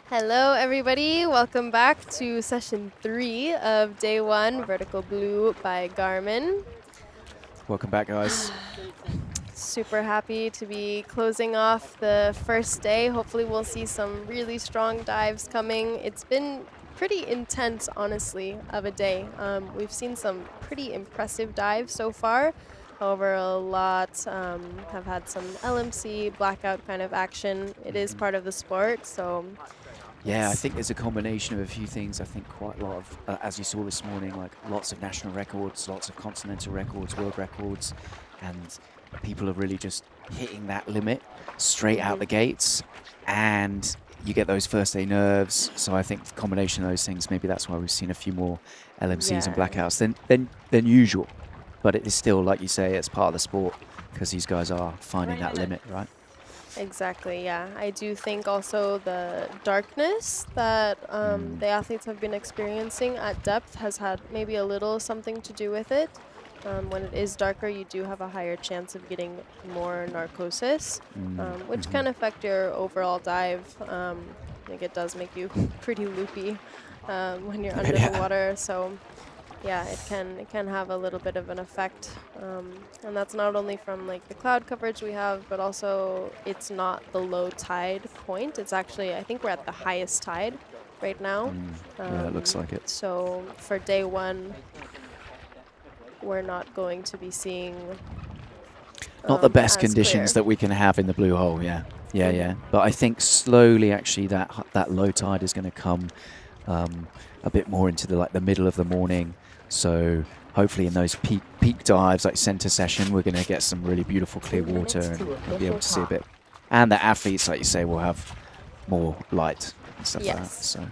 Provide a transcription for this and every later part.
Hello, everybody. Welcome back to session 3 of day 1, Vertical Blue by Garmin. Welcome back, guys. Super happy to be closing off the first day. Hopefully we'll see some really strong dives coming. It's been pretty intense, honestly, of a day. We've seen some pretty impressive dives so far. However, a lot have had some LMC, blackout kind of action. It is part of the sport, so... Yeah, I think there's a combination of a few things. I think quite a lot of, as you saw this morning, like lots of national records, lots of continental records, world records, and people are really just hitting that limit straight out the gates, and you get those first day nerves. So I think the combination of those things, maybe that's why we've seen a few more LMCs and blackouts than usual. But it is still, like you say, it's part of the sport because these guys are finding that limit, right? Exactly, yeah. I do think also the darkness that the athletes have been experiencing at depth has had maybe a little something to do with it. When it is darker, you do have a higher chance of getting more narcosis, which can affect your overall dive. I think it does make you pretty loopy when you're under the water. So yeah, it can have a little bit of an effect, and that's not only from like the cloud coverage we have, but also it's not the low tide point. It's actually, I think we're at the highest tide right now. Yeah, it looks like it. So for day 1, we're not going to be seeing not the best conditions that we can have in the blue hole. Yeah. But I think slowly, actually, that low tide is going to come a bit more into the middle of the morning. So hopefully in those peak dives, like center session, we're going to get some really beautiful clear water and be able to see a bit. And the athletes, like you say, will have more light and stuff like that. So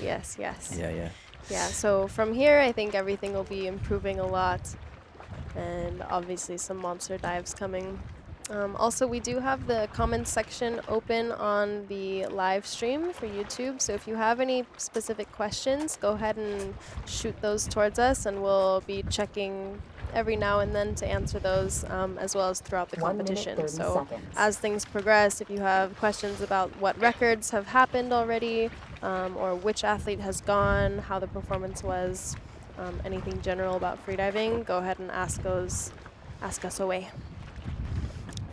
yes. Yeah. So from here, I think everything will be improving a lot, and obviously some monster dives coming. Also, we do have the comments section open on the live stream for YouTube, so if you have any specific questions, go ahead and shoot those towards us, and we'll be checking every now and then to answer those, as well as throughout the competition. So as things progress, if you have questions about what records have happened already, or which athlete has gone, how the performance was, anything general about freediving, go ahead and ask us away.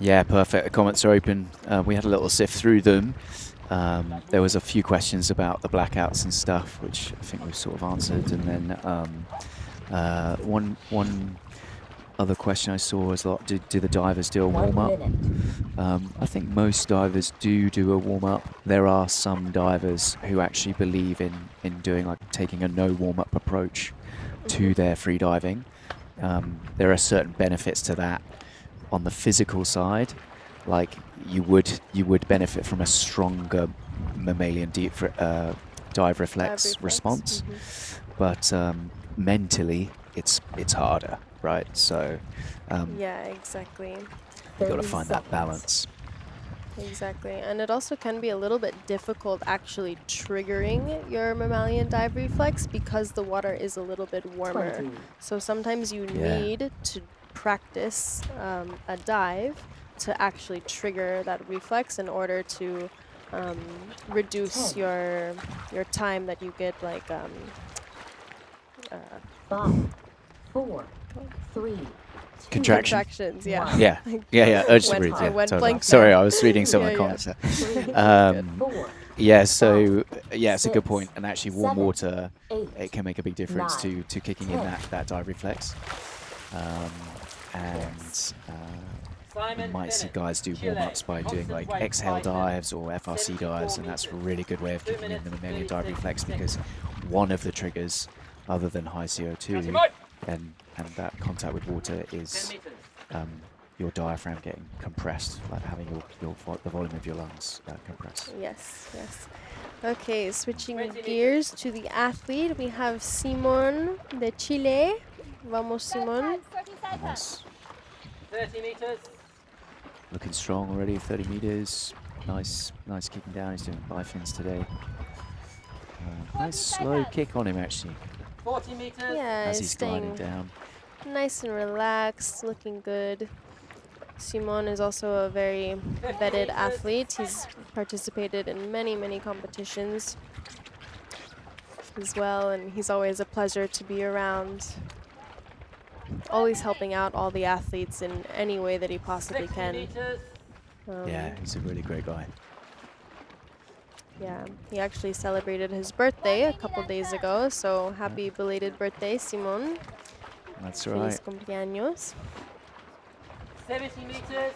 Yeah, perfect. The comments are open. We had a little sift through them. There was a few questions about the blackouts and stuff, which I think we've sort of answered. And then one other question I saw was, do the divers do a warm-up? I think most divers do a warm-up. There are some divers who actually believe in doing, like, taking a no warm-up approach to their free diving. There are certain benefits to that. On the physical side, like you would benefit from a stronger mammalian dive reflex response, but mentally it's harder, right? So yeah, exactly. You got to find that balance. Exactly, and it also can be a little bit difficult actually triggering your mammalian dive reflex because the water is a little bit warmer. So sometimes you need to practice a dive to actually trigger that reflex in order to reduce your time that you get, like 5, 4, 3, contractions. Yeah. Urge to breathe. I went blank. Sorry, I was reading some of the comments. So it's a good point. And actually, warm water, it can make a big difference to kicking in that dive reflex. You might see guys do warm-ups by doing like exhale dives or FRC dives, and that's a really good way of kicking in the mammalian dive reflex, because one of the triggers, other than high CO2 and that contact with water, is your diaphragm getting compressed, like having the volume of your lungs compressed. Yes. Okay, switching gears to the athlete, we have Simon de Chile. Vamos, Simon. Nice. 30 meters. Looking strong already, 30 meters. Nice kicking down. He's doing bifins today. Nice slow kick on him, actually. 40 meters. Yeah, as he's gliding down. Nice and relaxed, looking good. Simon is also a very vetted athlete. He's participated in many, many competitions as well, and he's always a pleasure to be around. Always helping out all the athletes in any way that he possibly 60 can. meters. Yeah, he's a really great guy. Yeah, he actually celebrated his birthday a couple days ago, so happy belated birthday, Simon. That's Feliz right. cumpleaños. 70 meters.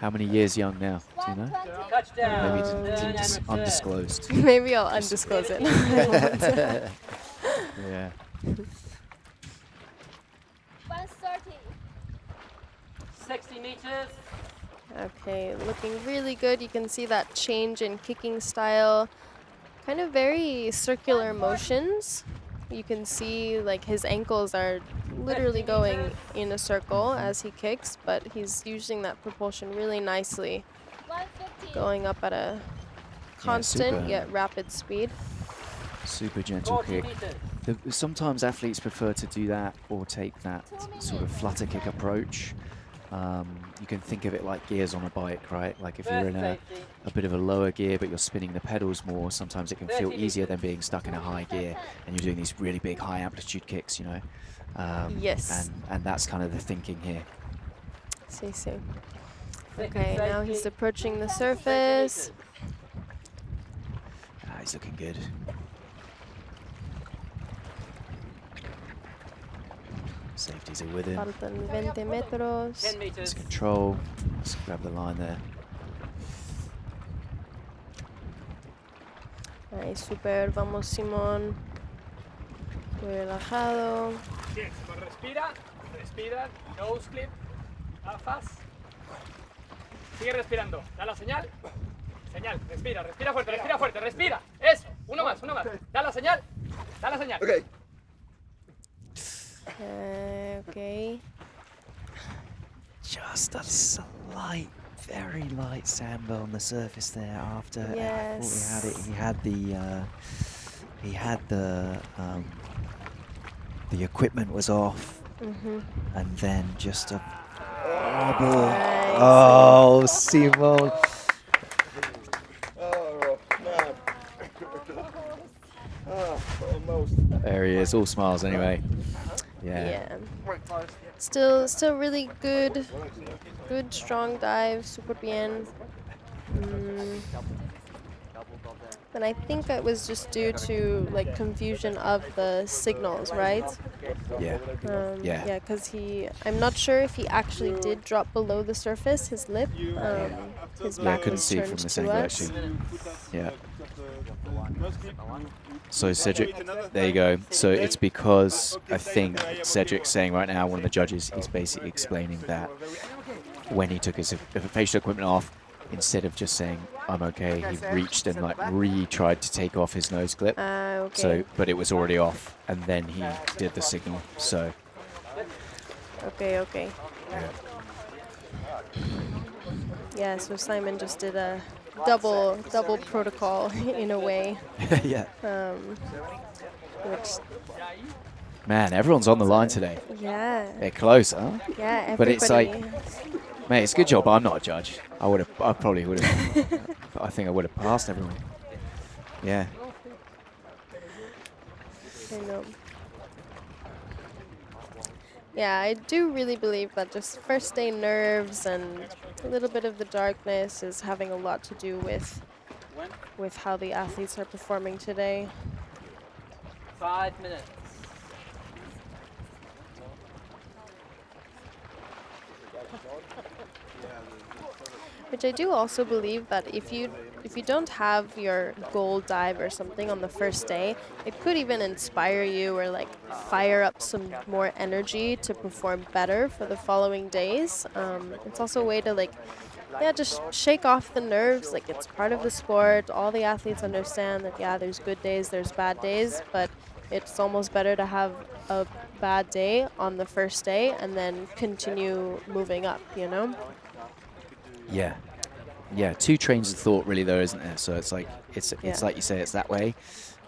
How many years young now? Do you know? Touchdown. Maybe Um, didn't undisclosed. Maybe I'll undisclose it. Yeah. 130. 60 meters. Okay, looking really good. You can see that change in kicking style. Kind of very circular motions. You can see like his ankles are literally going in a circle as he kicks, but he's using that propulsion really nicely, 150. going up at a constant super. yet rapid speed. Super gentle 40 kick. meters. Sometimes athletes prefer to do that or take that sort of flutter kick approach. You can think of it like gears on a bike, right? Like if you're in a bit of a lower gear but you're spinning the pedals more, sometimes it can feel easier than being stuck in a high gear and you're doing these really big high amplitude kicks, you know? Yes. And that's kind of the thinking here. See. Okay, now he's approaching the surface. He's looking good. Safeties are with him. Faltan 20 metros. 10 meters. Let's control. Let's grab the line there. Ahí, super. Vamos, Simón. Muy relajado. Bien, Simón, respira, nose clip, gafas. Sigue respirando, da la señal, respira fuerte, respira, eso, uno más, da la señal. Okay. Okay. Just a slight, very light samba on the surface there after I thought he had it. He had the equipment was off, and then just a wobble. Nice. Oh, Simon. Oh, man. Almost. There he is, all smiles anyway. Yeah. Still really good, strong dive, super bien. And I think it was just due to like confusion of the signals, right? Yeah. Yeah, because I'm not sure if he actually did drop below the surface, his lip. His I back couldn't was see turned from the to single us. actually. Yeah. So Cedric, there you go. So it's because I think Cedric's saying right now, one of the judges, he's basically explaining that when he took his facial equipment off, instead of just saying, I'm okay, he reached and like tried to take off his nose clip. Okay. So, but it was already off, and then he did the signal. So. Okay. Yeah, so Simon just did a double protocol in a way. Yeah. Which, Man, everyone's on the line today. yeah. They're close, huh? Yeah, everybody. But it's like, mate, it's a good job I'm not a judge. I probably would have. I think I would have passed everyone. Yeah. I know. Yeah, I do really believe that just first day nerves and a little bit of the darkness is having a lot to do with how the athletes are performing today. 5 minutes. Which I do also believe that if you don't have your goal dive or something on the first day, it could even inspire you or like fire up some more energy to perform better for the following days. It's also a way to just shake off the nerves. Like, it's part of the sport. All the athletes understand that, yeah, there's good days, there's bad days, but it's almost better to have a bad day on the first day and then continue moving up, you know? Yeah, two trains of thought really though, isn't there? So it's like it's Yeah. like you say, it's that way,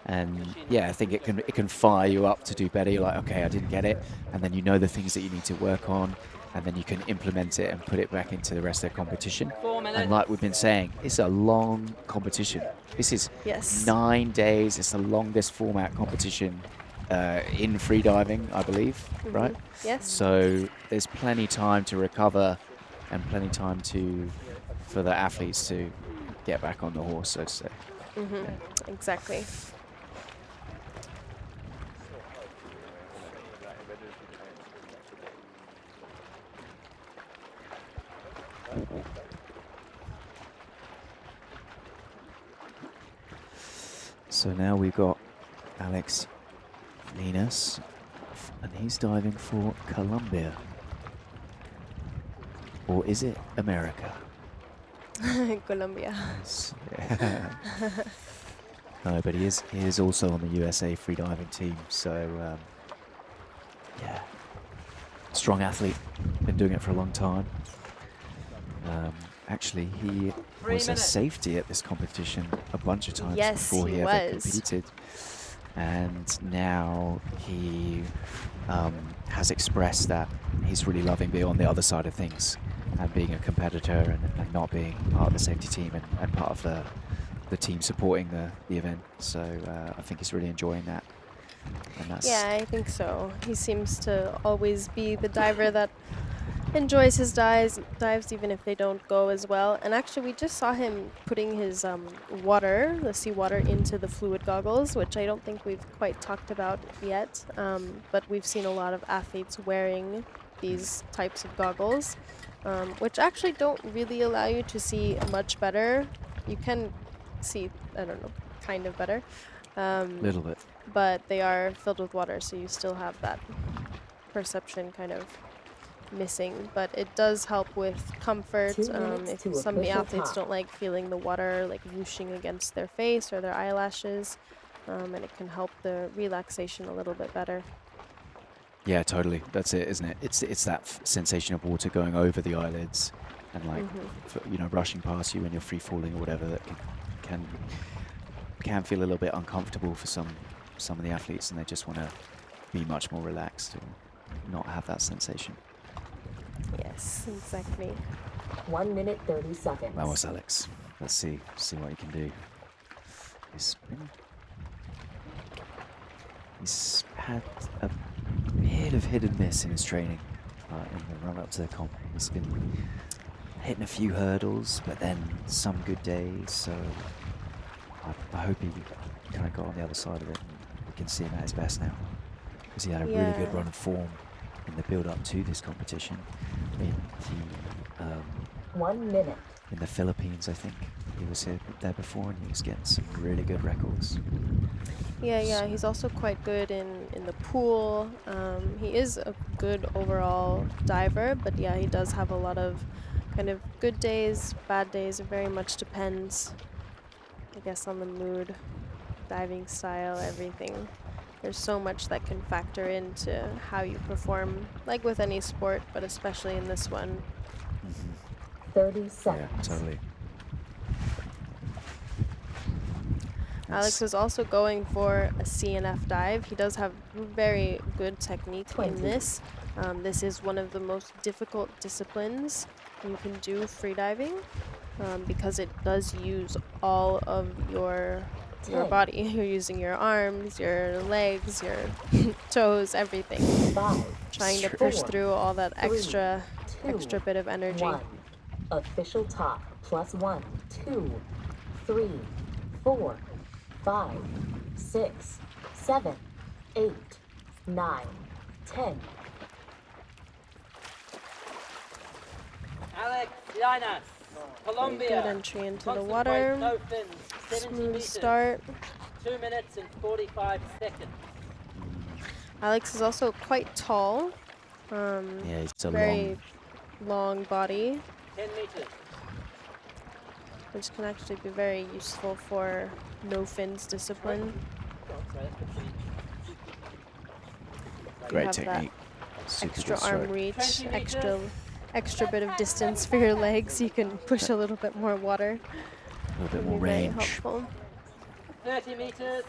and yeah, I think it can fire you up to do better. You're like, okay, I didn't get it, and then you know the things that you need to work on, and then you can implement it and put it back into the rest of the competition. 4 minutes. And like we've been saying, it's a long competition. This is Yes. 9 days. It's the longest format competition in freediving, I believe, right? Yes. So there's plenty time to recover and plenty time for the athletes to get back on the horse, so to say. Exactly. So now we've got Alex Linus, and he's diving for Colombia. Or is it America? Colombia. Yeah. No, but he is also on the USA freediving team. So yeah, strong athlete. Been doing it for a long time. Actually, he 3 was a minutes. safety at this competition a bunch of times Yes, before he he ever was. competed. And now he has expressed that he's really loving being on the other side of things and being a competitor and not being part of the safety team and part of the team supporting the event. So I think he's really enjoying that. And that's Yeah, I think so. He seems to always be the diver that enjoys his dives even if they don't go as well. And actually, we just saw him putting his the seawater, into the fluid goggles, which I don't think we've quite talked about yet. But we've seen a lot of athletes wearing these types of goggles, which actually don't really allow you to see much better. You can see, I don't know, kind of better. a little bit. But they are filled with water, so you still have that perception kind of missing. But it does help with comfort. 2 minutes If to some of the official athletes top. don't like feeling the water like whooshing against their face or their eyelashes, and it can help the relaxation a little bit better. Yeah, totally. That's it, isn't it? It's that sensation of water going over the eyelids and like rushing past you when you're free falling or whatever that can feel a little bit uncomfortable for some of the athletes, and they just want to be much more relaxed or not have that sensation. Yes, exactly. 1 minute 30 seconds. Vamos, Alex. Let's see what you can do. He's had a bit of hit and miss in his training in the run up to the comp. He's been hitting a few hurdles, but then some good days. So I hope he kind of got on the other side of it and we can see him at his best now, because he had a really good Yeah. run of form in the build up to this competition. In 1 minute. the Philippines, I think he was there before, and he was getting some really good records. Yeah, he's also quite good in the pool. He is a good overall diver, but yeah, he does have a lot of kind of good days, bad days. It very much depends, I guess, on the mood, diving style, everything. There's so much that can factor into how you perform, like with any sport, but especially in this one. 30 Yeah, seconds. totally. Alex is also going for a CNF dive. He does have very good technique 20. in this. This is one of the most difficult disciplines you can do freediving, because it does use all of your 10. body. You're using your arms, your legs, your toes, everything. 5, Trying to True. push 4, through all that 3, extra 2, bit of energy. 1. Official top. +1, 2, 3, 4, 5, 6, 7, 8, 9, 10. Alex, Linus, Colombia. Good entry into the Constant water. weight, no fins, 70 Smooth meters. start. 2 minutes and 45 seconds. Alex is also quite tall. Yeah, he's a Very long body, 10 meters. which can actually be very useful for no fins discipline. great have that technique. Super Extra good arm stroke. reach, 20 extra bit of distance for your legs. You can push a little bit more water. A little bit Can more be very range. helpful. 30 meters.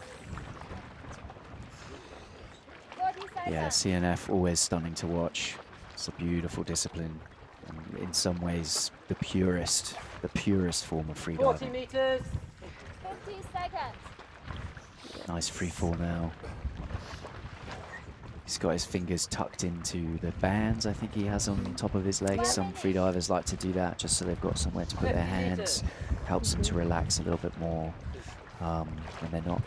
40 seconds. Yeah, CNF always stunning to watch. It's a beautiful discipline. And in some ways, the purest form of 40 freediving. meters. 50 seconds. Nice free fall now. He's got his fingers tucked into the bands I think he has on top of his legs. Some freedivers like to do that just so they've got somewhere to put their hands. Helps them to relax a little bit more when they're not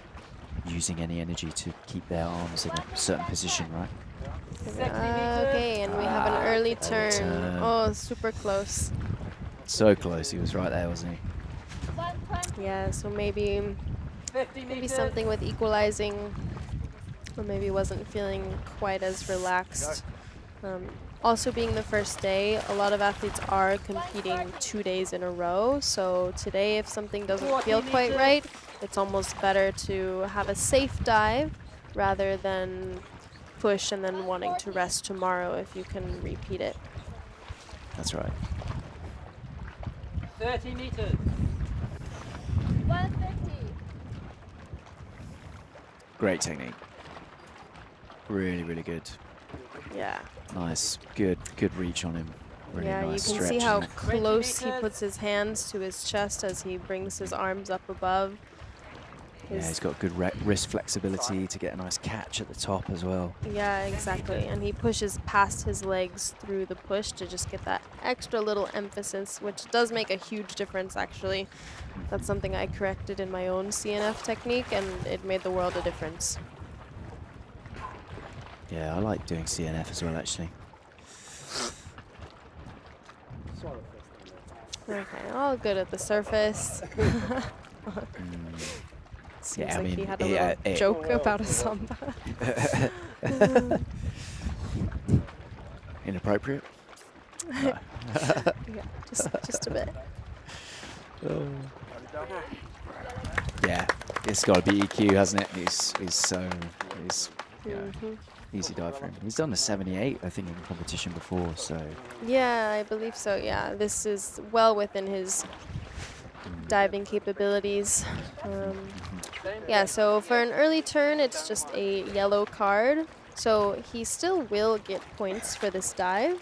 using any energy to keep their arms in a certain position, right? Okay, and we have an early turn. Oh, super close. So close, he was right there, wasn't he? 120. Yeah, so maybe 50 meters. something with equalizing, or maybe wasn't feeling quite as relaxed. Also being the first day, a lot of athletes are competing 2 days in a row. So today, if something doesn't feel quite right, it's almost better to have a safe dive rather than push and then wanting to rest tomorrow if you can repeat it. That's right. 30 meters. 150. Great technique. Really, really good. Yeah. Nice, good reach on him. Really Yeah, nice you can stretch, see how isn't it? close he puts his hands to his chest as he brings his arms up above. Yeah, he's got good wrist flexibility to get a nice catch at the top as well. Yeah, exactly. And he pushes past his legs through the push to just get that extra little emphasis, which does make a huge difference, actually. That's something I corrected in my own CNF technique, and it made the world a difference. Yeah, I like doing CNF as well, actually. Okay, all good at the surface. Seems Yeah, I like he mean, had a little joke about a samba. Inappropriate? No. Yeah, just a bit. Yeah, it's got to be EQ, hasn't it? He's you know, easy dive for him. He's done a 78, I think, in competition before, so. Yeah, I believe so. Yeah, this is well within his diving capabilities. Yeah, so for an early turn, it's just a yellow card. So he still will get points for this dive.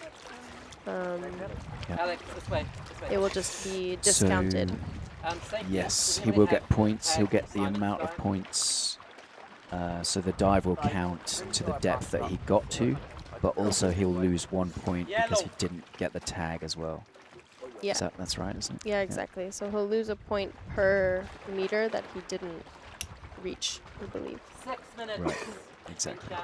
Alex, this way. It will just be discounted. So, yes, he will get points. He'll get the amount of points. So the dive will count to the depth that he got to, but also he'll lose 1 point because he didn't get the tag as well. Yeah. That's right, isn't it? Yeah, exactly. So he'll lose a point per meter that he didn't reach, I believe. 6 minutes. Right, exactly.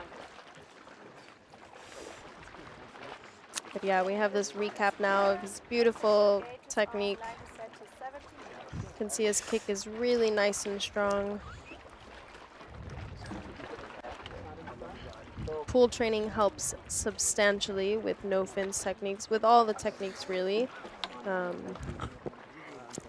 But yeah, we have this recap now of his beautiful technique. You can see his kick is really nice and strong. Pool training helps substantially with no fins techniques, with all the techniques really.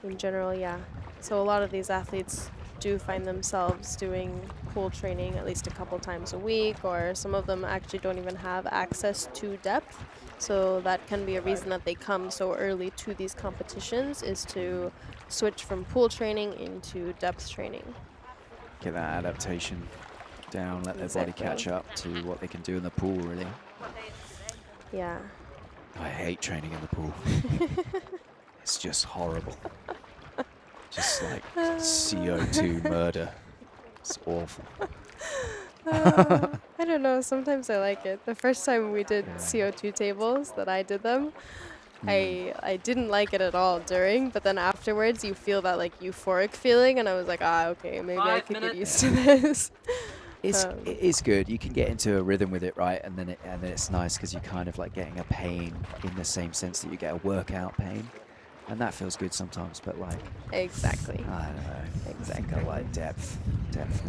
In general, yeah. So a lot of these athletes do find themselves doing pool training at least a couple times a week, or some of them actually don't even have access to depth. So that can be a reason that they come so early to these competitions, is to switch from pool training into depth training. Get that adaptation down, let their body catch up to what they can do in the pool, really. Yeah. I hate training in the pool. It's just horrible. Just like CO2 murder. It's awful. I don't know, sometimes I like it. The first time we did CO2 tables, that I did them, I didn't like it at all during, but then afterwards you feel that like euphoric feeling, and I was like, okay, maybe I could get used to this. It is good. You can get into a rhythm with it, right? And then it's nice because you're kind of like getting a pain in the same sense that you get a workout pain. And that feels good sometimes, but like... Exactly. I don't know. I think I like depth